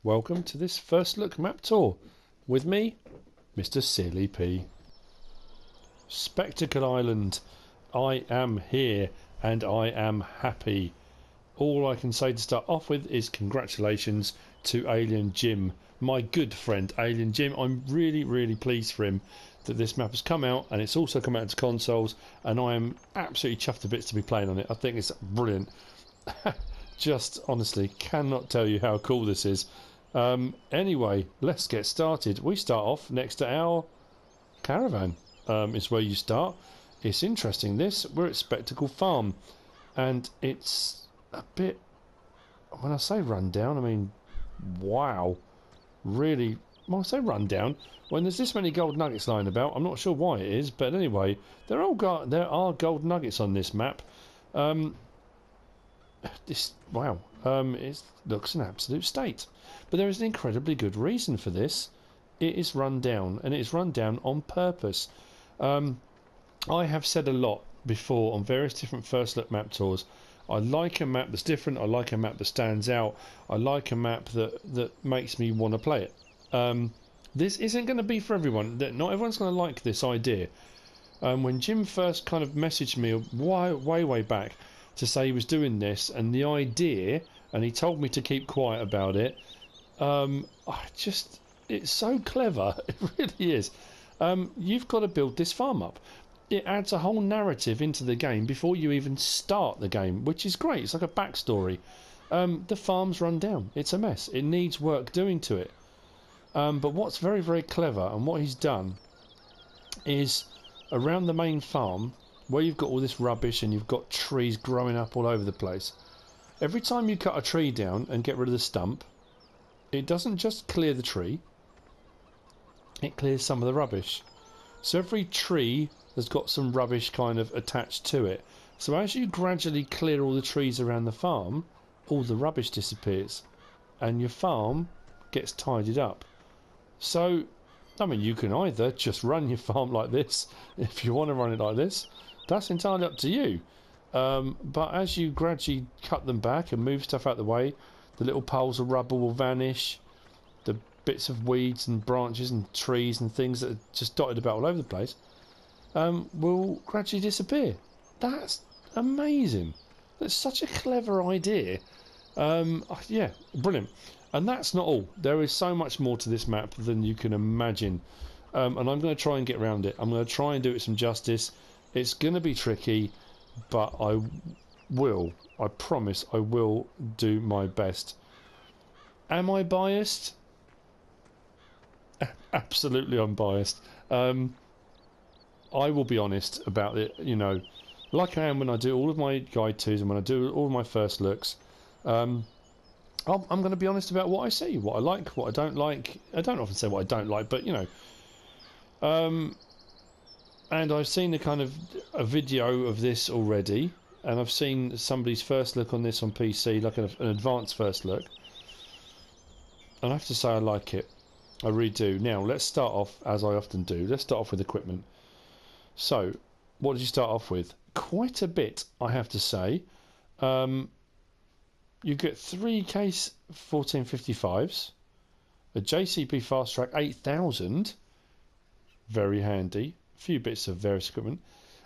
welcome to this first look map tour with me, MrSealyp. Spectacle Island, I am here and I am happy. All I can say to start off with is congratulations to Alien Jim, my good friend Alien Jim. I'm really pleased for him that this map has come out, and it's also come out into consoles, and I am absolutely chuffed to bits to be playing on it. I think it's brilliant. Just honestly cannot tell you how cool this is. Anyway, let's get started. We start off next to our caravan. Is where you start. It's interesting, this. We're at Spectacle Farm, and it's a bit, when I say run down, I mean wow, really. When I say run down, when there's this many gold nuggets lying about, I'm not sure why it is, but anyway, there are gold nuggets on this map. It looks an absolute state, but there is an incredibly good reason for this. It is run down, and it is run down on purpose. I have said a lot before on various different first look map tours. I like a map that's different. I like a map that stands out. I like a map that makes me want to play it. This isn't going to be for everyone. Not everyone's going to like this idea. When Jim first kind of messaged me way back to say he was doing this and the idea, and he told me to keep quiet about it, it's so clever. It really is. You've got to build this farm up. It adds a whole narrative into the game before you even start the game, which is great. It's like a backstory. The farm's run down. It's a mess. It needs work doing to it. But what's very clever, and what he's done, is around the main farm, where you've got all this rubbish and you've got trees growing up all over the place. Every time you cut a tree down and get rid of the stump, it doesn't just clear the tree, it clears some of the rubbish. So every tree has got some rubbish kind of attached to it. So as you gradually clear all the trees around the farm, all the rubbish disappears and your farm gets tidied up. So, I mean, you can either just run your farm like this, if you want to run it like this, that's entirely up to you. But as you gradually cut them back and move stuff out the way, the little piles of rubble will vanish, the bits of weeds and branches and trees and things that are just dotted about all over the place will gradually disappear. That's amazing. That's such a clever idea. Yeah, brilliant. And that's not all. There is so much more to this map than you can imagine. And I'm going to try and get around it. I'm going to try and do it some justice. It's going to be tricky, but I promise I will do my best. Am I biased? Absolutely unbiased. I will be honest about it, you know, like I am when I do all of my guide twos and when I do all of my first looks. I'm going to be honest about what I see, what I like, what I don't like. I don't often say what I don't like, but you know. And I've seen a video of this already, and I've seen somebody's first look on this on PC, like an advanced first look. And I have to say I like it. I really do. Now let's start off, as I often do. Let's start off with equipment. So, what did you start off with? Quite a bit, I have to say. You get 3 case 1455s, a JCB Fast Track 8000, very handy, a few bits of various equipment,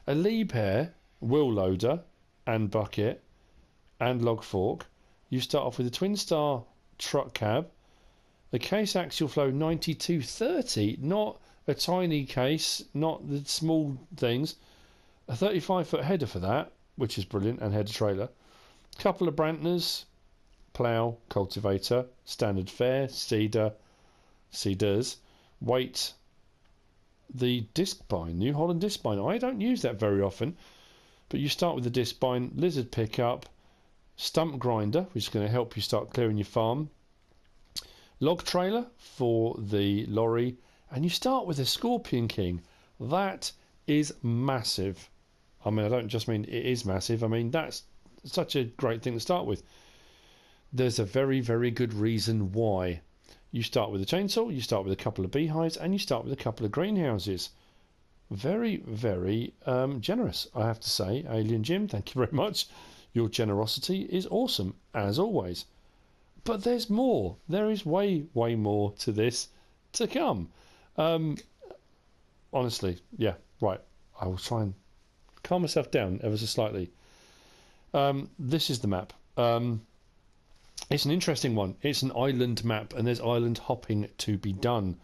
a Liebherr wheel loader and bucket and log fork. You start off with a Twin Star truck cab, the case axial flow 9230, not a tiny case, not the small things, a 35-foot header for that, which is brilliant, and header trailer. Couple of Brantners, plough, cultivator, standard fare, seeders, weight, the disc bine, New Holland disc bine. I don't use that very often, but you start with the disc bine, lizard pickup, stump grinder, which is going to help you start clearing your farm, log trailer for the lorry, and you start with a Scorpion King. That is massive. I mean, I don't just mean it is massive, I mean that's such a great thing to start with. There's a very good reason why. You start with a chainsaw, you start with a couple of beehives, and you start with a couple of greenhouses. Very generous, I have to say. Alien Jim, thank you very much. Your generosity is awesome, as always. But there's more. There is way more to this to come. Honestly, yeah, right. I will try and calm myself down ever so slightly. This is the map. It's an interesting one. It's an island map, and there's island hopping to be done.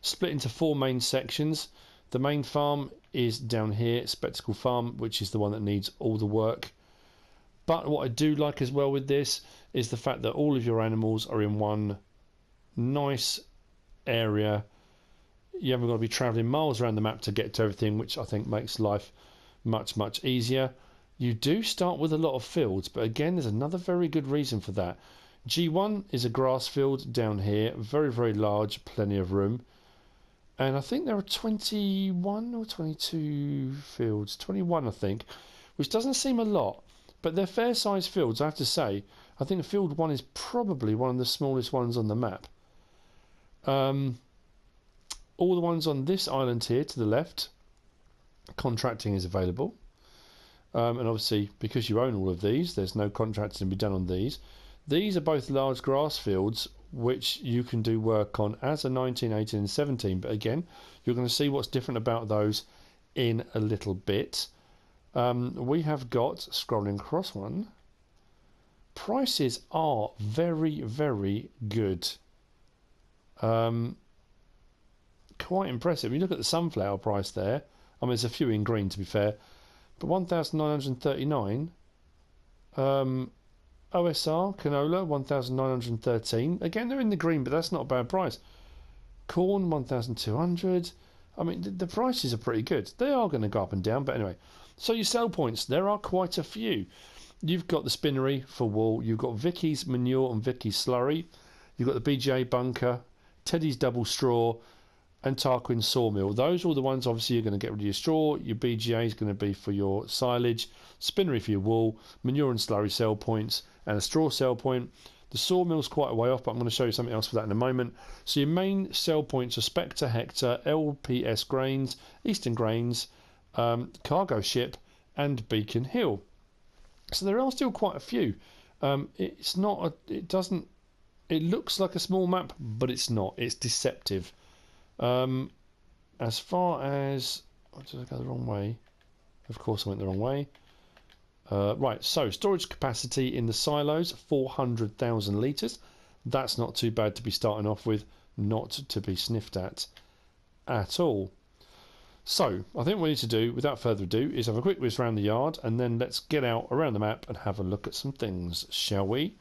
Split into 4 main sections. The main farm is down here, Spectacle Farm, which is the one that needs all the work. But what I do like as well with this is the fact that all of your animals are in one nice area. You haven't got to be travelling miles around the map to get to everything, which I think makes life much easier. You do start with a lot of fields, but again, there's another very good reason for that. G1 is a grass field down here, very large, plenty of room. And I think there are 21 or 22 fields, 21 I think, which doesn't seem a lot, but they're fair sized fields, I have to say. I think field 1 is probably one of the smallest ones on the map. All the ones on this island here to the left, contracting is available. And obviously, because you own all of these, there's no contracting to be done on these. These are both large grass fields, which you can do work on as a 19, 18 and 17. But again, you're going to see what's different about those in a little bit. We have got, scrolling across one, prices are very good. Quite impressive. You look at the sunflower price there. I mean, there's a few in green to be fair, but 1,939. OSR canola 1,913. Again, they're in the green, but that's not a bad price. Corn 1,200. I mean, the prices are pretty good. They are going to go up and down, but anyway. So your sell points, there are quite a few. You've got the spinnery for wool. You've got Vicky's manure and Vicky's slurry. You've got the BGA bunker, Teddy's double straw, and Tarquin's sawmill. Those are all the ones, obviously, you're going to get rid of your straw. Your BGA is going to be for your silage, spinnery for your wool, manure and slurry sell points, and a straw sell point. The sawmill's quite a way off, but I'm going to show you something else for that in a moment. So your main sell points are Spectre, Hector, LPS Grains, Eastern Grains, Cargo Ship, and Beacon Hill. So there are still quite a few. It's not. It doesn't. It looks like a small map, but it's not. It's deceptive. As far as... Oh, did I go the wrong way? Of course I went the wrong way. Right, so storage capacity in the silos, 400,000 litres. That's not too bad to be starting off with, not to be sniffed at all. So, I think what we need to do, without further ado, is have a quick whiz around the yard, and then let's get out around the map and have a look at some things, shall we?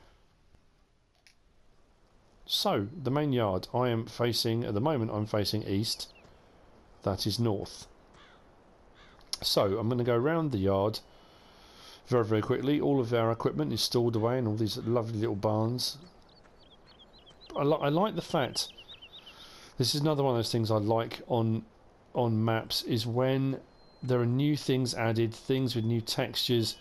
So, the main yard, I am facing, at the moment I'm facing east, that is north. So, I'm going to go around the yard very quickly. All of our equipment is stored away in all these lovely little barns. I like the fact, this is another one of those things I like on maps, is when there are new things added, things with new textures,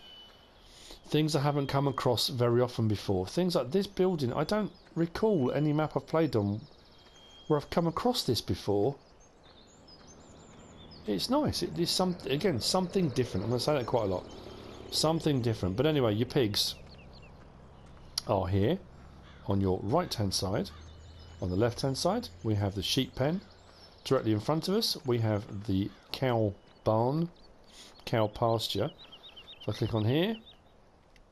things I haven't come across very often before. Things like this building, I don't recall any map I've played on where I've come across this before. It's nice. It is something different. I'm going to say that quite a lot. Something different. But anyway, your pigs are here on your right hand side. On the left hand side we have the sheep pen. Directly in front of us we have the cow barn, cow pasture. If I click on here,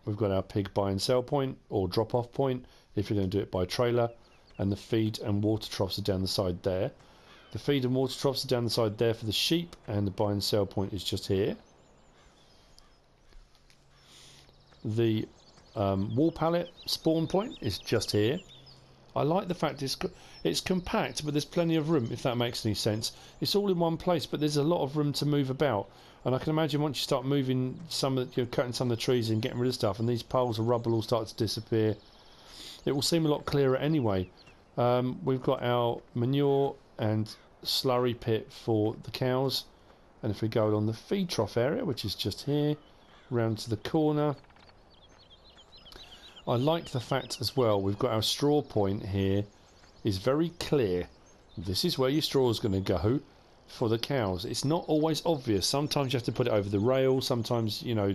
we've got our pig buy and sell point, or drop off point if you're going to do it by trailer, and the feed and water troughs are down the side there. The feed and water troughs are down the side there for the sheep, and the buy and sell point is just here. The wall pallet spawn point is just here. I like the fact it's compact, but there's plenty of room, if that makes any sense. It's all in one place, but there's a lot of room to move about. And I can imagine once you start moving cutting some of the trees and getting rid of stuff, and these piles of rubble all start to disappear, it will seem a lot clearer anyway. We've got our manure and slurry pit for the cows, and if we go along the feed trough area, which is just here, round to the corner, I like the fact as well we've got our straw point here is very clear. This is where your straw is going to go for the cows. It's not always obvious. Sometimes you have to put it over the rail. Sometimes, you know,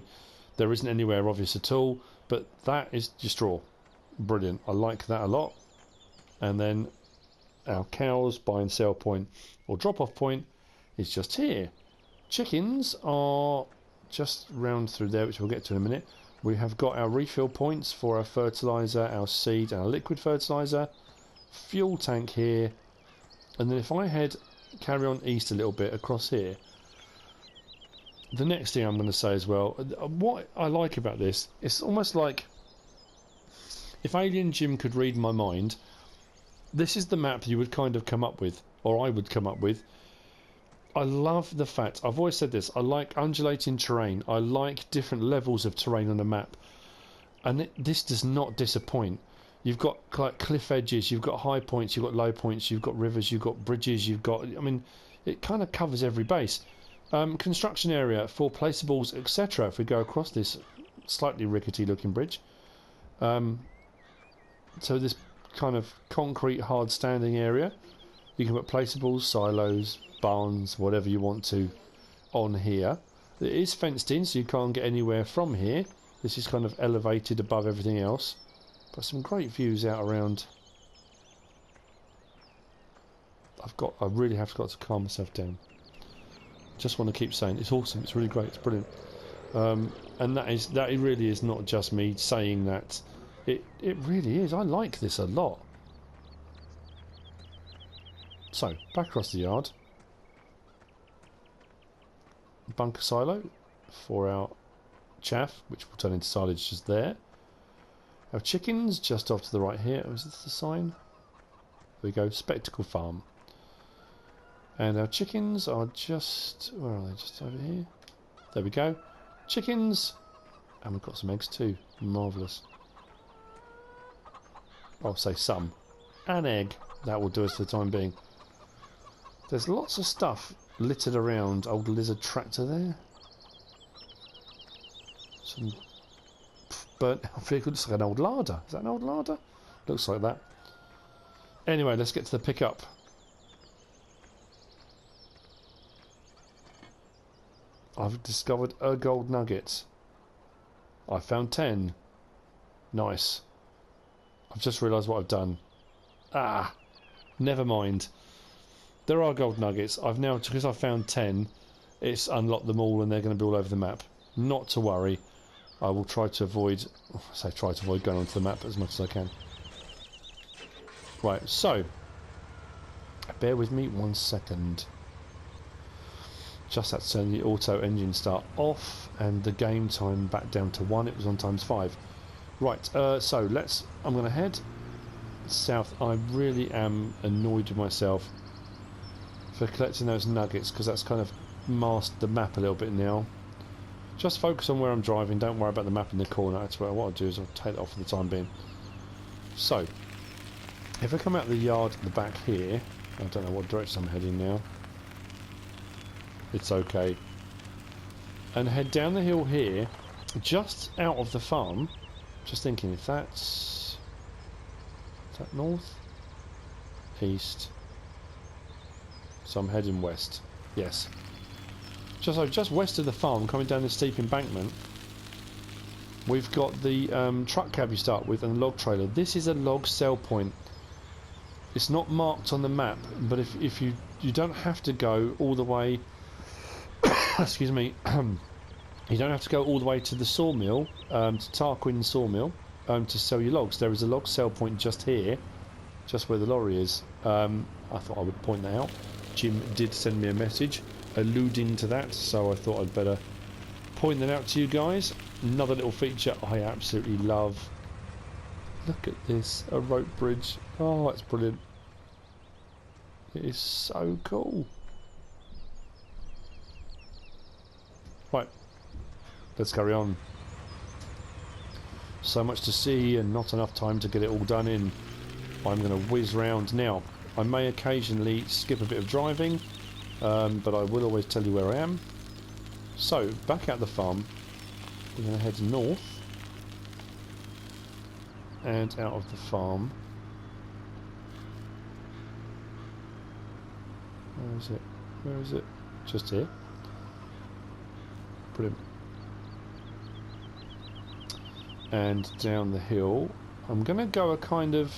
there isn't anywhere obvious at all. But that is your straw. Brilliant. I like that a lot. And then our cows buy and sell point or drop off point is just here. Chickens are just round through there, which we'll get to in a minute. We have got our refill points for our fertiliser, our seed and our liquid fertiliser. Fuel tank here. And then if I carry on east a little bit across here, the next thing I'm going to say as well, what I like about this, it's almost like if Alien Jim could read my mind, this is the map you would kind of come up with, or I would come up with. I love the fact, I've always said this, I like undulating terrain, I like different levels of terrain on the map, and this does not disappoint. You've got like cliff edges, you've got high points, you've got low points, you've got rivers, you've got bridges, you've got, I mean, it kind of covers every base. Construction area for placeables, etc. If we go across this slightly rickety looking bridge. So this kind of concrete hard standing area, you can put placeables, silos, barns, whatever you want to on here. It is fenced in, so you can't get anywhere from here. This is kind of elevated above everything else. But some great views out around. I really have got to calm myself down. Just want to keep saying it's awesome, it's really great, it's brilliant. And that really is not just me saying that. It really is. I like this a lot. So, back across the yard. Bunker silo for our chaff, which will turn into silage just there. Our chickens just off to the right here. Oh, is this the sign? There we go, Spectacle Farm. And our chickens are just... where are they? Just over here. There we go. Chickens. And we've got some eggs too. Marvellous. I'll say some. An egg. That will do us for the time being. There's lots of stuff littered around. Old lizard tractor there. Some burnt vehicle. Looks like an old larder. Is that an old larder? Looks like that. Anyway, let's get to the pickup. I've discovered a gold nugget. I found 10. Nice. I've just realised what I've done. Ah, never mind. There are gold nuggets. I've now, because I found 10, it's unlocked them all and they're going to be all over the map. Not to worry. I will try to avoid, going onto the map as much as I can. Right, so, bear with me 1 second. Just had to turn the auto engine start off and the game time back down to 1. It was on ×5. Right, so I'm going to head south. I really am annoyed with myself for collecting those nuggets because that's kind of masked the map a little bit now. Just focus on where I'm driving, don't worry about the map in the corner. That's what I'll do is I'll take that off for the time being. So, if I come out of the yard at the back here, I don't know what direction I'm heading now. It's okay. And head down the hill here, just out of the farm. Just thinking if that's... is that north? East. So I'm heading west. Yes. Just west of the farm, coming down this steep embankment, we've got the truck cab you start with and the log trailer. This is a log sell point. It's not marked on the map, but if you don't have to go all the way excuse me, you don't have to go all the way to the sawmill, to Tarquin sawmill, to sell your logs. There is a log sell point just here, just where the lorry is. I thought I would point that out. Jim did send me a message alluding to that, so I thought I'd better point that out to you guys. Another little feature I absolutely love. Look at this, a rope bridge. Oh, that's brilliant. It is so cool. Right, let's carry on. So much to see and not enough time to get it all done in. I'm going to whiz round now. I may occasionally skip a bit of driving, but I will always tell you where I am. So, back at the farm, we're going to head north and out of the farm. Where is it? Where is it? Just here. Brilliant. And down the hill, I'm going to go a kind of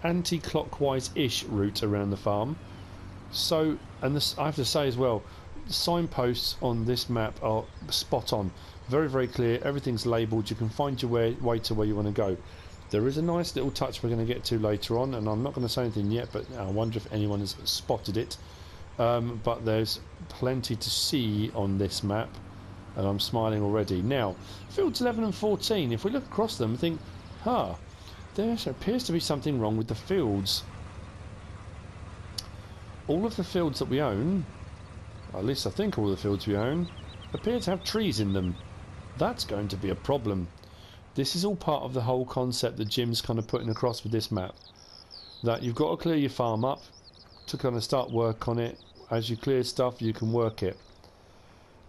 anti-clockwise-ish route around the farm. So, and this, I have to say as well, the signposts on this map are spot on. Very, very clear. Everything's labelled. You can find your way to where you want to go. There is a nice little touch we're going to get to later on, and I'm not going to say anything yet, but I wonder if anyone has spotted it. But there's plenty to see on this map, and I'm smiling already. Now, fields 11 and 14, if we look across them and think, there appears to be something wrong with the fields. All of the fields that we own, at least I think all the fields we own, appear to have trees in them. That's going to be a problem. This is all part of the whole concept that Jim's kind of putting across with this map. That you've got to clear your farm up to kind of start work on it. As you clear stuff, you can work it.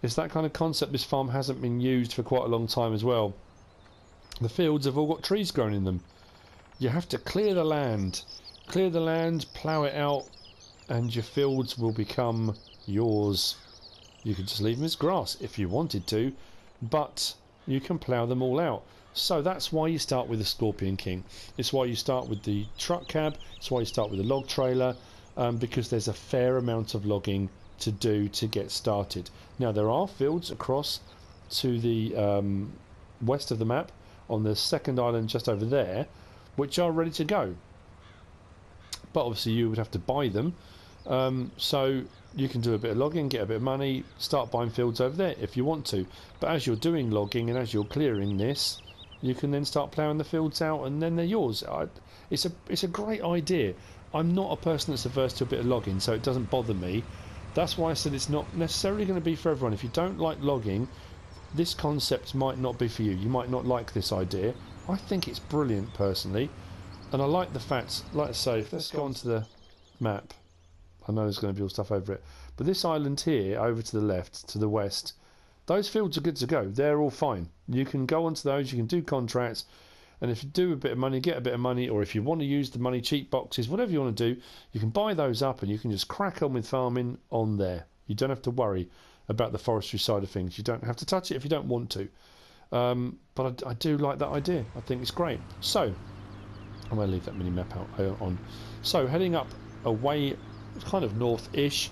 It's that kind of concept. This farm hasn't been used for quite a long time as well. The fields have all got trees growing in them. You have to clear the land. Clear the land, plough it out, and your fields will become yours. You could just leave them as grass if you wanted to, but you can plough them all out. So that's why you start with the Scorpion King. It's why you start with the truck cab. It's why you start with the log trailer, because there's a fair amount of logging to do to get started. Now there are fields across to the west of the map on the second island just over there, which are ready to go. But obviously you would have to buy them. So you can do a bit of logging, get a bit of money, start buying fields over there if you want to. But as you're doing logging and as you're clearing this, you can then start ploughing the fields out, and then they're yours. It's a great idea. I'm not a person that's averse to a bit of logging, so it doesn't bother me. That's why I said it's not necessarily going to be for everyone. If you don't like logging, this concept might not be for you. You might not like this idea. I think it's brilliant personally, and I like the fact, like I say, let's go onto the map. I know there's going to be all stuff over it, but this island here, over to the left, to the west, those fields are good to go. They're all fine. You can go onto those, you can do contracts, and if you do a bit of money, get a bit of money, or if you want to use the money cheat boxes, whatever you want to do, you can buy those up and you can just crack on with farming on there. You don't have to worry about the forestry side of things. You don't have to touch it if you don't want to. But I do like that idea. I think it's great. So, I'm going to leave that mini map out on. So, heading up away, kind of north-ish.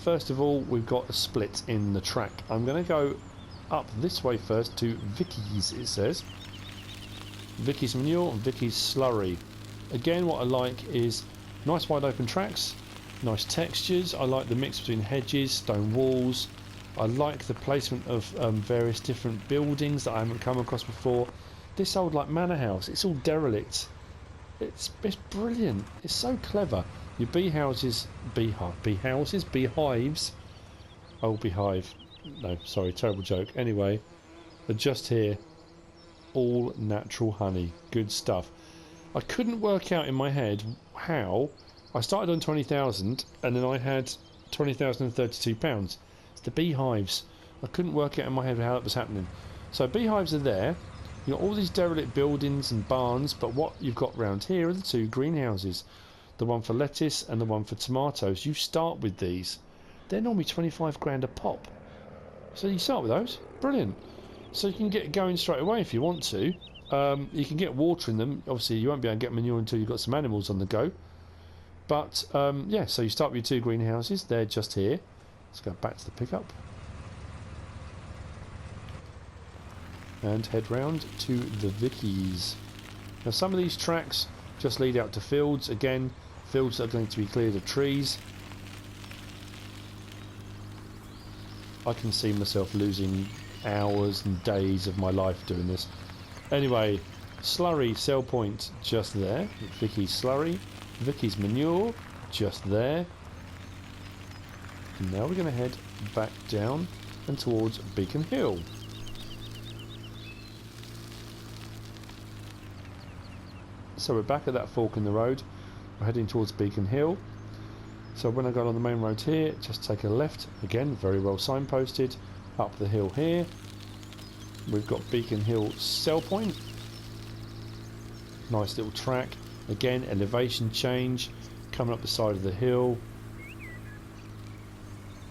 First of all, we've got a split in the track. I'm going to go up this way first to Vicky's, it says. Vicky's manure and Vicky's slurry. Again, what I like is nice wide open tracks, nice textures. I like the mix between hedges, stone walls. I like the placement of various different buildings that I haven't come across before. This old like manor house, it's all derelict. It's brilliant. It's so clever. Your beehives. Oh, beehive. No, sorry, terrible joke. Anyway, they're just here. All natural honey. Good stuff. I couldn't work out in my head how I started on 20,000 and then I had 20,032 pounds. It's the beehives. I couldn't work out in my head how that was happening. So beehives are there. You've got all these derelict buildings and barns, but what you've got round here are the two greenhouses. The one for lettuce and the one for tomatoes. You start with these. They're normally 25 grand a pop. So you start with those. Brilliant. So you can get going straight away if you want to. You can get water in them. Obviously you won't be able to get manure until you've got some animals on the go. But yeah, so you start with your two greenhouses. They're just here. Let's go back to the pickup. And head round to the Vicky's. Now some of these tracks just lead out to fields. Again, fields that are going to be cleared of trees. I can see myself losing hours and days of my life doing this. Anyway, slurry sell point just there. Vicky's slurry. Vicky's manure just there. And now we're going to head back down and towards Beacon Hill. So we're back at that fork in the road. We're heading towards Beacon Hill. So when I got on the main road here, just take a left. Again, very well signposted. Up the hill here. We've got Beacon Hill sell point. Nice little track. Again, elevation change. Coming up the side of the hill.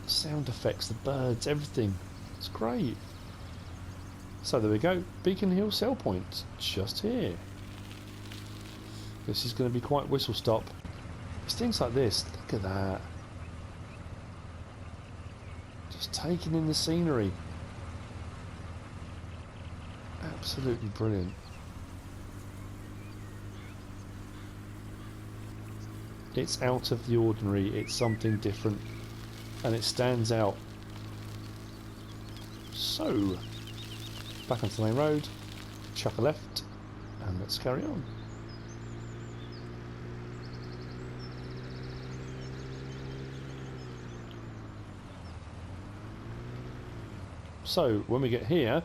Sound effects, the birds, everything. It's great. So there we go, Beacon Hill sell point, just here. This is going to be quite whistle stop. It's things like this, look at that. Just taking in the scenery. Absolutely brilliant. It's out of the ordinary, it's something different, and it stands out. So, back onto the main road, chuck a left, and let's carry on. So, when we get here,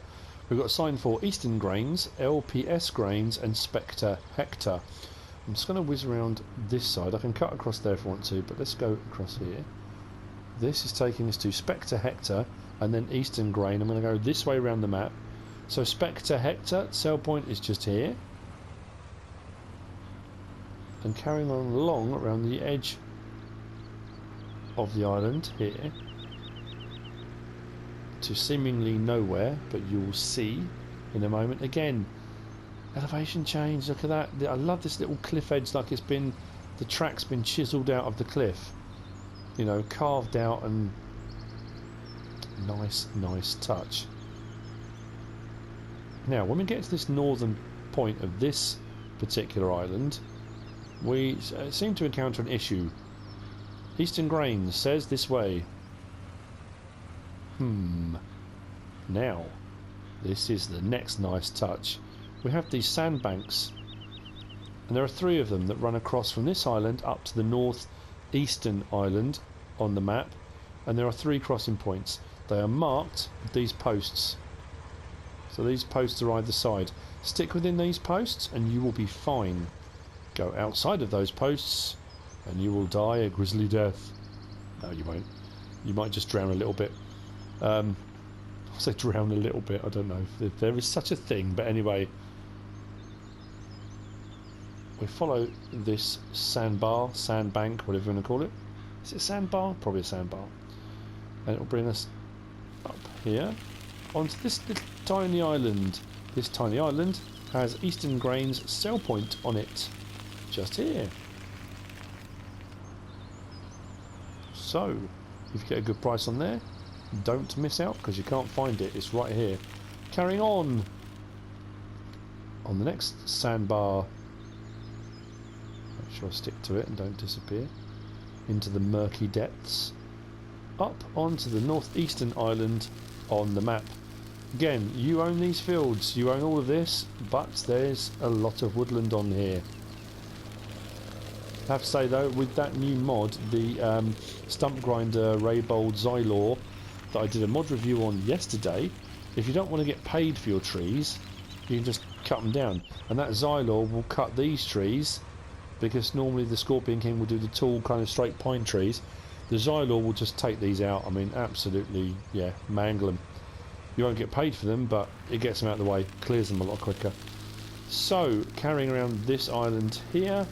we've got a sign for Eastern Grains, LPS Grains, and Spectre Hector. I'm just going to whiz around this side. I can cut across there if I want to, but let's go across here. This is taking us to Spectre Hector and then Eastern Grain. I'm going to go this way around the map. So Spectre Hector, sell point is just here. And carrying on along around the edge of the island here to seemingly nowhere, but you'll see in a moment. Again, elevation change, look at that. I love this little cliff edge, like it's been, the track's been chiselled out of the cliff, you know, carved out, and nice touch. Now when we get to this northern point of this particular island, we seem to encounter an issue. Eastern Grains says this way. Now this is the next nice touch. We have these sandbanks, and there are 3 of them that run across from this island up to the northeastern island on the map, and there are 3 crossing points. They are marked with these posts, so these posts are either side. Stick within these posts and you will be fine. Go outside of those posts and you will die a grisly death. No, you won't. You might just drown a little bit. I say drown a little bit, I don't know if there is such a thing, but anyway, we follow this sandbar, sandbank, whatever you want to call it. Is it a sandbar? Probably a sandbar. And it will bring us up here onto this little tiny island. This tiny island has Eastern Grains sell point on it, just here. So, if you get a good price on there, don't miss out, because you can't find it. It's right here. Carrying on the next sandbar. Make sure I stick to it and don't disappear into the murky depths. Up onto the northeastern island on the map. Again, you own these fields, you own all of this, but there's a lot of woodland on here. I have to say though, with that new mod, the stump grinder Raybold Xylor that I did a mod review on yesterday, if you don't want to get paid for your trees, you can just cut them down, and that Xylor will cut these trees, because normally the Scorpion King will do the tall kind of straight pine trees. The Xylor will just take these out. I mean, absolutely, yeah, mangle them. You won't get paid for them, but it gets them out of the way, clears them a lot quicker. So, carrying around this island here,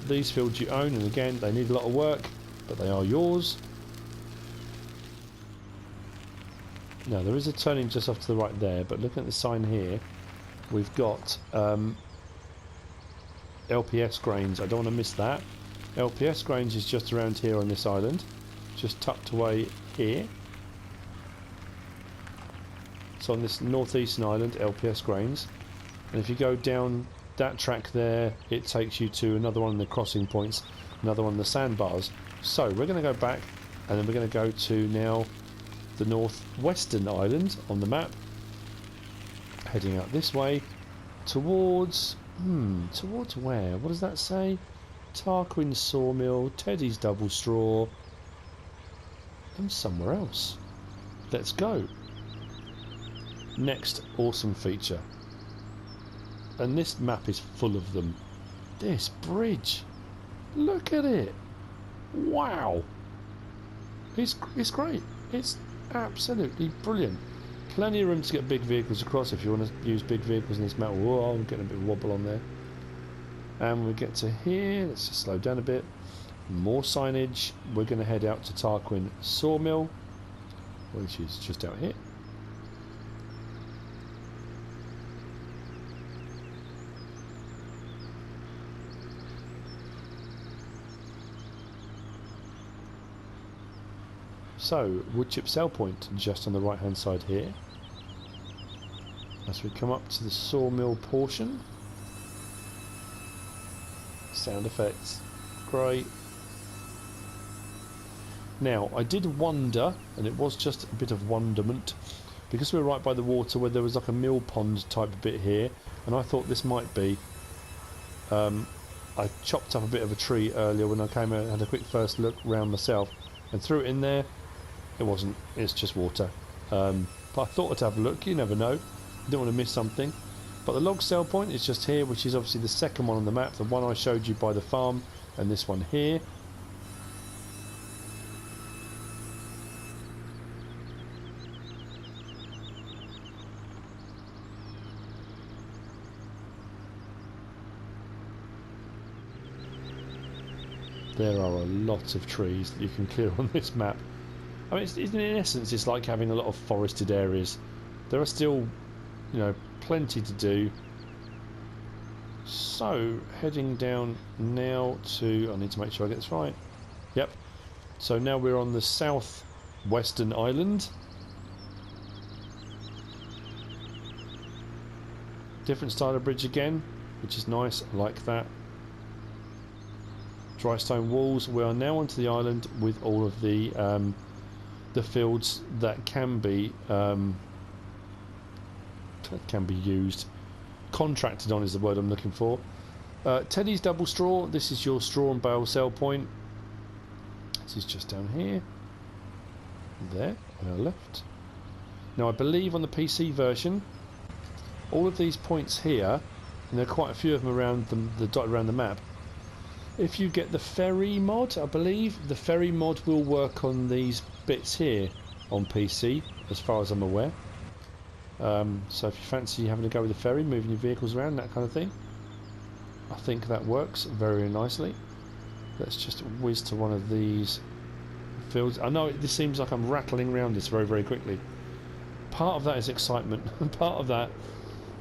these fields you own, and again, they need a lot of work, but they are yours. Now, there is a turning just off to the right there, but looking at the sign here, we've got LPS Grains. I don't want to miss that. LPS Grains is just around here on this island, just tucked away here. So on this northeastern island, LPS Grains, and if you go down that track there, it takes you to another one of the crossing points, another one of the sandbars. So we're going to go back, and then we're going to go to now the northwestern island on the map, heading out this way towards towards where? What does that say? Tarquin's Sawmill, Teddy's Double Straw, and somewhere else. Let's go. Next awesome feature, and this map is full of them. This bridge, look at it. Wow, it's great. It's absolutely brilliant. Plenty of room to get big vehicles across if you want to use big vehicles in this map. Whoa, I'm getting a bit of wobble on there. And when we get to here, let's just slow down a bit. More signage. We're going to head out to Tarquin Sawmill, which is just out here. So, wood chip sale point just on the right hand side here. As we come up to the sawmill portion. Sound effects. Great. Now, I did wonder, and it was just a bit of wonderment, because we were right by the water where there was like a mill pond type bit here, and I thought this might be. I chopped up a bit of a tree earlier when I came out and had a quick first look round myself and threw it in there. It wasn't, it's just water. But I thought I'd have a look, you never know. Didn't want to miss something. But the log sale point is just here, which is obviously the second one on the map, the one I showed you by the farm, and this one here. There are a lot of trees that you can clear on this map. I mean, in essence, it's like having a lot of forested areas. There are still, you know, plenty to do. So, heading down now to... I need to make sure I get this right. Yep. So now we're on the Southwestern island. Different style of bridge again, which is nice. I like that. Dry stone walls. We are now onto the island with all of the fields that can be used. Contracted on is the word I'm looking for. Teddy's double straw. This is your straw and bale sell point. This is just down here. There, on our left. Now I believe on the PC version, all of these points here, and there are quite a few of them around the dot around the map. If you get the ferry mod, I believe the ferry mod will work on these bits here on PC, as far as I'm aware. So if you fancy having to go with the ferry, moving your vehicles around, that kind of thing, I think that works very nicely. Let's just whiz to one of these fields. I know this seems like I'm rattling around this very, very quickly. Part of that is excitement, and part of that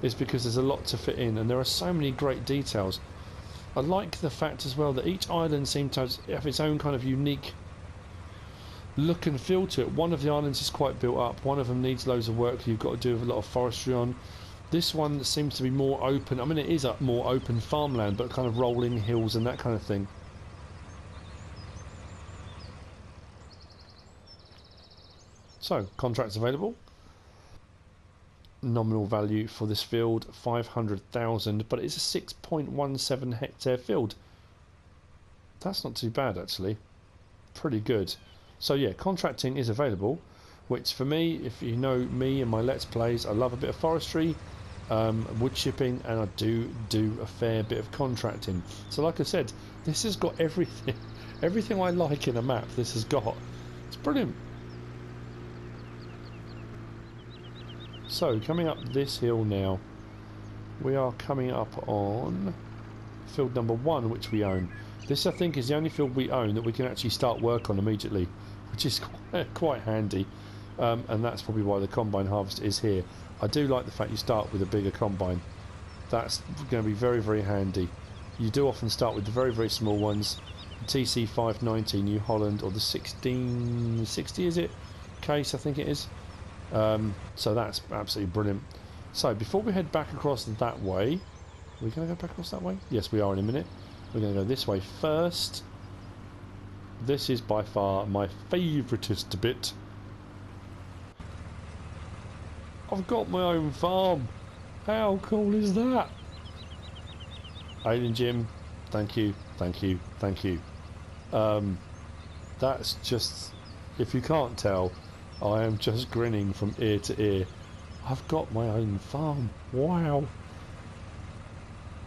is because there's a lot to fit in, and there are so many great details. I like the fact as well that each island seems to have its own kind of unique look and feel to it. One of the islands is quite built up, one of them needs loads of work you've got to do with a lot of forestry on. This one seems to be more open. I mean, it is a more open farmland, but kind of rolling hills and that kind of thing. So, contracts available. Nominal value for this field 500,000, but it's a 6.17 hectare field. That's not too bad actually, pretty good. So yeah, contracting is available, which for me, if you know me and my Let's Plays, I love a bit of forestry, wood chipping, and I do a fair bit of contracting. So like I said, this has got everything everything I like in a map. This has got. It's brilliant. So, coming up this hill now, we are coming up on field number 1, which we own. This, I think, is the only field we own that we can actually start work on immediately, which is quite handy, and that's probably why the combine harvest is here. I do like the fact you start with a bigger combine. That's going to be very, very handy. You do often start with the very, very small ones. The TC590 New Holland, or the 1660, is it? Case, I think it is. So that's absolutely brilliant. So before we head back across that way, are we going to go back across that way? Yes, we are in a minute. We're going to go this way first. This is by far my favouriteest bit. I've got my own farm. How cool is that? Alien Jim, thank you, thank you, thank you. That's just, if you can't tell, I am just grinning from ear to ear. I've got my own farm. Wow.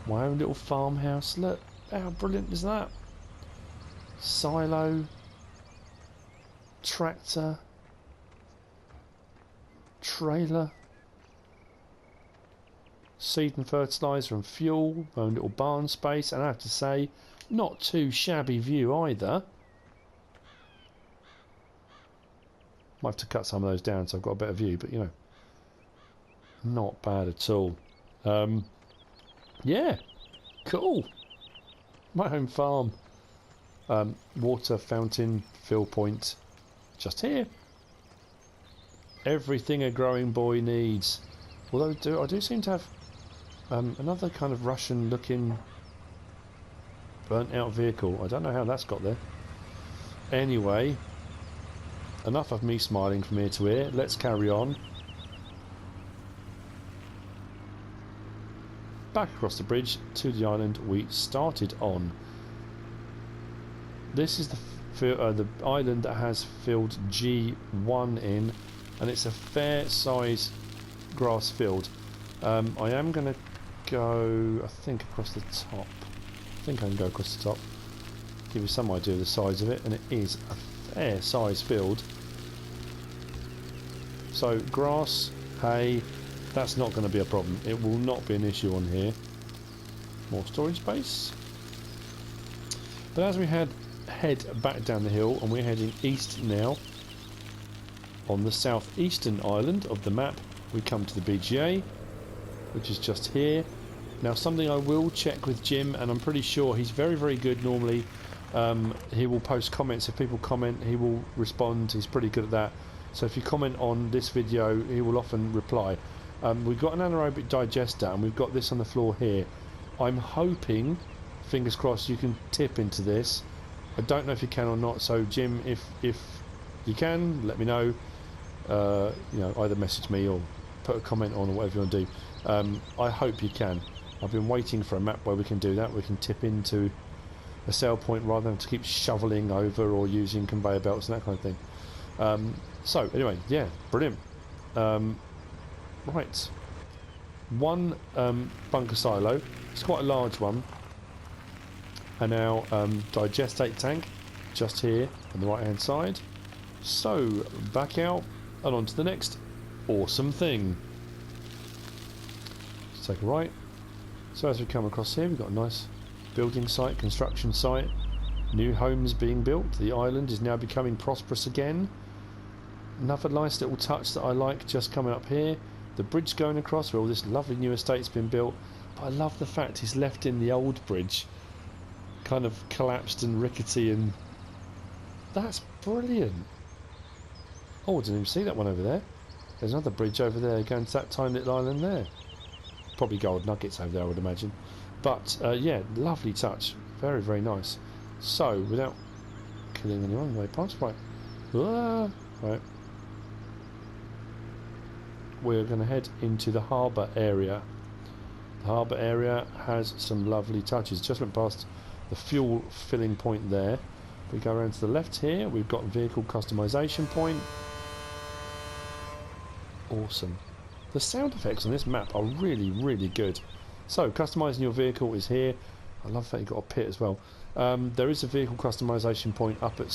My own little farmhouse. Look, how brilliant is that? Silo. Tractor. Trailer. Seed and fertiliser and fuel. My own little barn space. And I have to say, not too shabby view either. Might have to cut some of those down so I've got a better view, but you know, not bad at all. Yeah, cool. My home farm. Water fountain, fill point. just here. Everything a growing boy needs. Although I do seem to have another kind of Russian looking burnt out vehicle. I don't know how that's got there. Anyway, enough of me smiling from ear to ear. Let's carry on. Back across the bridge to the island we started on. This is the island that has field G1 in, and it's a fair size grass field. I am going to go, I think, across the top. I think I can go across the top. Give you some idea of the size of it, and it is a fair size field. So grass, hay, that's not going to be a problem. It will not be an issue on here. More storage space. But as we head back down the hill, and we're heading east now, on the southeastern island of the map, we come to the BGA, which is just here. Now, something I will check with Jim, and I'm pretty sure he's very, very good normally. He will post comments. If people comment, he will respond. He's pretty good at that. So if you comment on this video, he will often reply. We've got an anaerobic digester, and we've got this on the floor here. I'm hoping, fingers crossed, you can tip into this. I don't know if you can or not. So Jim, if you can, let me know. You know, either message me or put a comment on, or whatever you want to do. I hope you can. I've been waiting for a map where we can do that. We can tip into a sale point rather than to keep shoveling over or using conveyor belts and that kind of thing. So anyway, yeah, brilliant. Right, one bunker silo. It's quite a large one. And now digestate tank just here on the right hand side. So back out and on to the next awesome thing. Let's take a right. So as we come across here, we've got a nice building site, construction site, new homes being built. The island is now becoming prosperous again. Another nice little touch that I like just coming up here. The bridge going across where all this lovely new estate's been built. But I love the fact he's left in the old bridge, kind of collapsed and rickety, and that's brilliant. Oh, I didn't even see that one over there. There's another bridge over there going to that tiny little island there. Probably gold nuggets over there, I would imagine. But yeah, lovely touch. Very, very nice. So, without killing anyone, way past, right. Right. We're going to head into the harbour area. The harbour area has some lovely touches. Just went past the fuel filling point there. We go around to the left here. We've got vehicle customization point. Awesome. The sound effects on this map are really, really good. So, customizing your vehicle is here. I love that you've got a pit as well. There is a vehicle customization point up at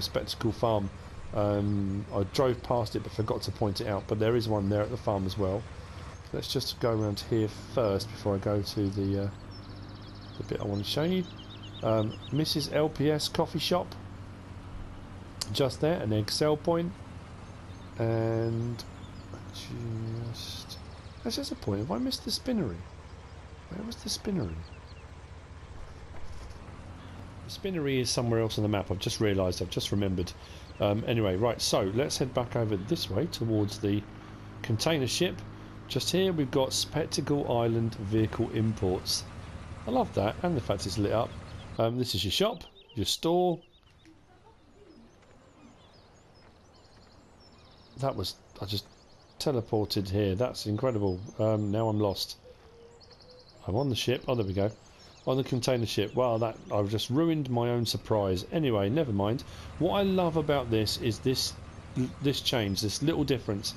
Spectacle Farm. I drove past it but forgot to point it out, but there is one there at the farm as well. Let's just go around here first before I go to the bit I want to show you. Mrs. LPS coffee shop. Just there, an egg sell point. And just... That's just a point. Have I missed the spinnery? Where was the spinnery? The spinnery is somewhere else on the map. I've just realised. I've just remembered. Anyway, right. So let's head back over this way towards the container ship. Just here we've got Spectacle Island Vehicle Imports. I love that, and the fact it's lit up. This is your shop, your store. That was... I just teleported here. That's incredible. Now I'm lost. I'm on the ship. Oh, there we go. On the container ship. Wow, that I've just ruined my own surprise. Anyway, never mind. What I love about this is this change, this little difference.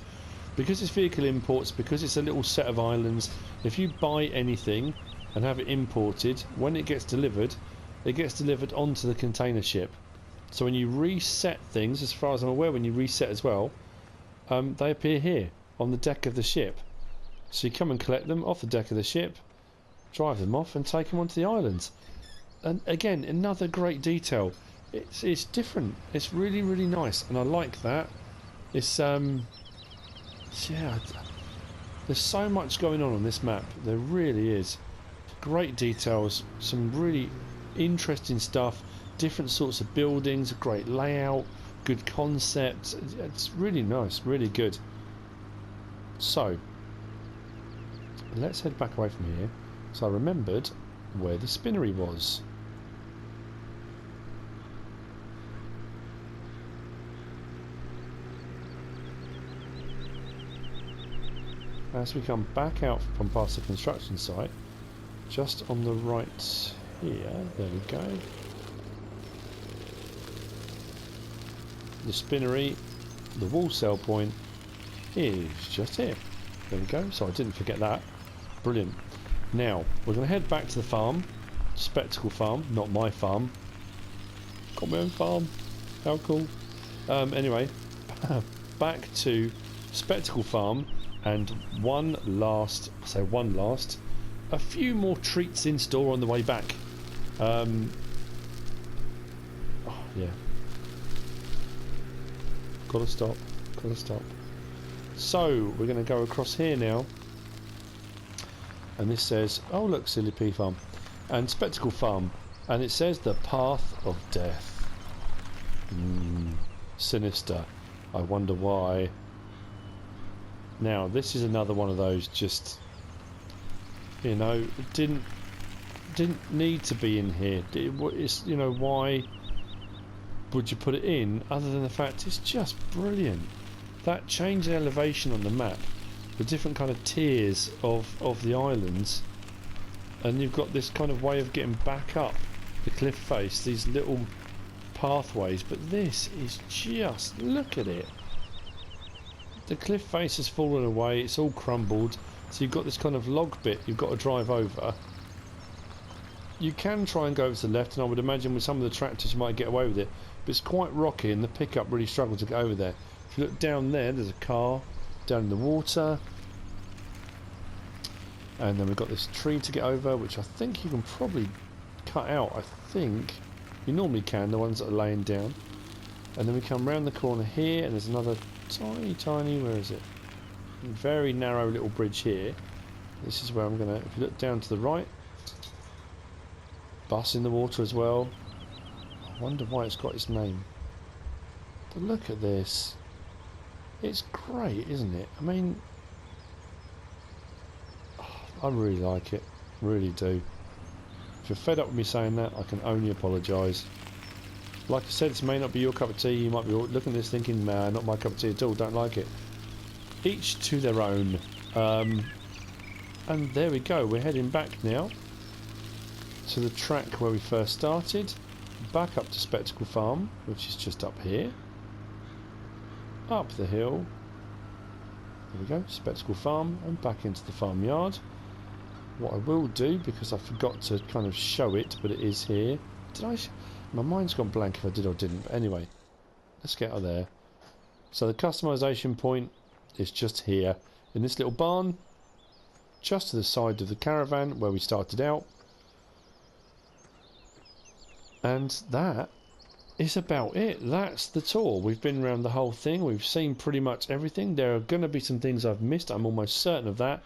Because it's vehicle imports, because it's a little set of islands, if you buy anything and have it imported, when it gets delivered onto the container ship. So when you reset things, as far as I'm aware, when you reset as well, they appear here on the deck of the ship. So you come and collect them off the deck of the ship, drive them off and take them onto the islands. And again, another great detail. It's different. It's really, really nice, and I like that. It's yeah, there's so much going on this map. There really is. Great details, some really interesting stuff, different sorts of buildings, a great layout, good concept. It's really nice, really good. So let's head back away from here. So I remembered where the spinnery was. As we come back out from past the construction site, just on the right here, there we go. The spinnery, the wool sell point is just here. There we go, so I didn't forget that. Brilliant. Now, we're going to head back to the farm. Spectacle farm, not my farm. Got my own farm. How cool. Anyway, back to Spectacle farm. And one last, a few more treats in store on the way back. Oh, yeah. Gotta stop. So, we're going to go across here now. And this says, oh look, Sealyp farm. And Spectacle farm. And it says the path of death. Sinister. I wonder why. Now, this is another one of those just, you know, didn't need to be in here. It's, you know, why would you put it in other than the fact it's just brilliant. That change in elevation on the map, the different kind of tiers of the islands, and you've got this kind of way of getting back up the cliff face, these little pathways, but this is just, look at it. The cliff face has fallen away, it's all crumbled, so you've got this kind of log bit you've got to drive over. You can try and go over to the left, and I would imagine with some of the tractors you might get away with it, but it's quite rocky and the pickup really struggles to get over there. If you look down there, there's a car down in the water, and then we've got this tree to get over, which I think you can probably cut out. I think you normally can, the ones that are laying down. And then we come round the corner here, and there's another tiny, where is it? Very narrow little bridge here. This is where I'm gonna, if you look down to the right, bus in the water as well. I wonder why it's got its name. But look at this. It's great, isn't it? I mean, I really like it, really do. If you're fed up with me saying that, I can only apologise. Like I said, this may not be your cup of tea. You might be looking at this thinking, nah, not my cup of tea at all, don't like it. Each to their own. And there we go, we're heading back now to the track where we first started. Back up to Spectacle Farm, which is just up here. Up the hill. There we go, Spectacle Farm, and back into the farmyard. What I will do, because I forgot to kind of show it, but it is here. Did I? My mind's gone blank if I did or didn't, but anyway, let's get out of there. So the customization point is just here, in this little barn, just to the side of the caravan where we started out. And that is about it. That's the tour. We've been around the whole thing. We've seen pretty much everything. There are going to be some things I've missed. I'm almost certain of that.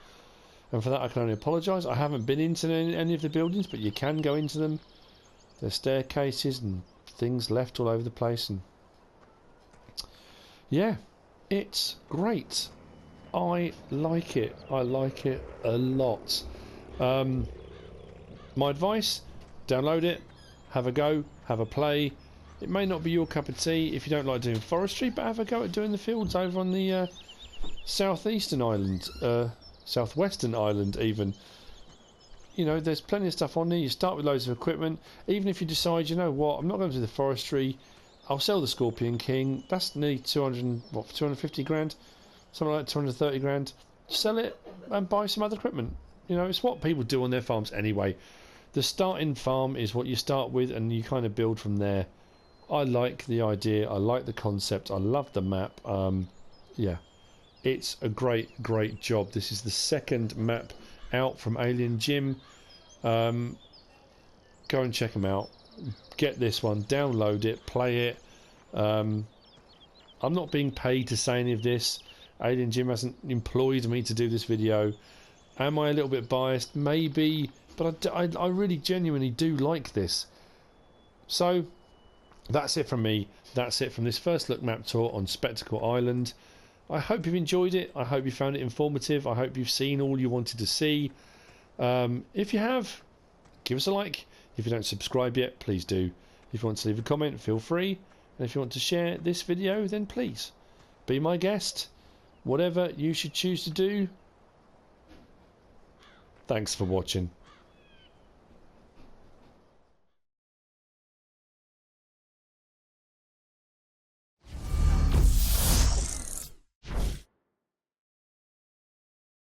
And for that I can only apologise. I haven't been into any of the buildings, but you can go into them. There's staircases and things left all over the place. And yeah, it's great. I like it. I like it a lot. My advice, download it, have a go, have a play. It may not be your cup of tea if you don't like doing forestry, but have a go at doing the fields over on the southeastern island, southwestern island even. You know, there's plenty of stuff on there. You start with loads of equipment. Even if you decide, you know what, I'm not going to do the forestry, I'll sell the Scorpion King. That's nearly 250 grand? Something like 230 grand. Sell it and buy some other equipment. You know, it's what people do on their farms anyway. The starting farm is what you start with, and you kind of build from there. I like the idea. I like the concept. I love the map. Yeah, it's a great job. This is the second map out from Alien Gym. Go and check them out. Get this one, download it, play it. I'm not being paid to say any of this. Alien Gym hasn't employed me to do this video. Am I a little bit biased? Maybe, but I really genuinely do like this. So that's it from me. That's it from this first look map tour on Spectacle Island. I hope you've enjoyed it. I hope you found it informative. I hope you've seen all you wanted to see. If you have, give us a like. If you don't subscribe yet, please do. If you want to leave a comment, feel free. And if you want to share this video, then please be my guest. Whatever you should choose to do. Thanks for watching.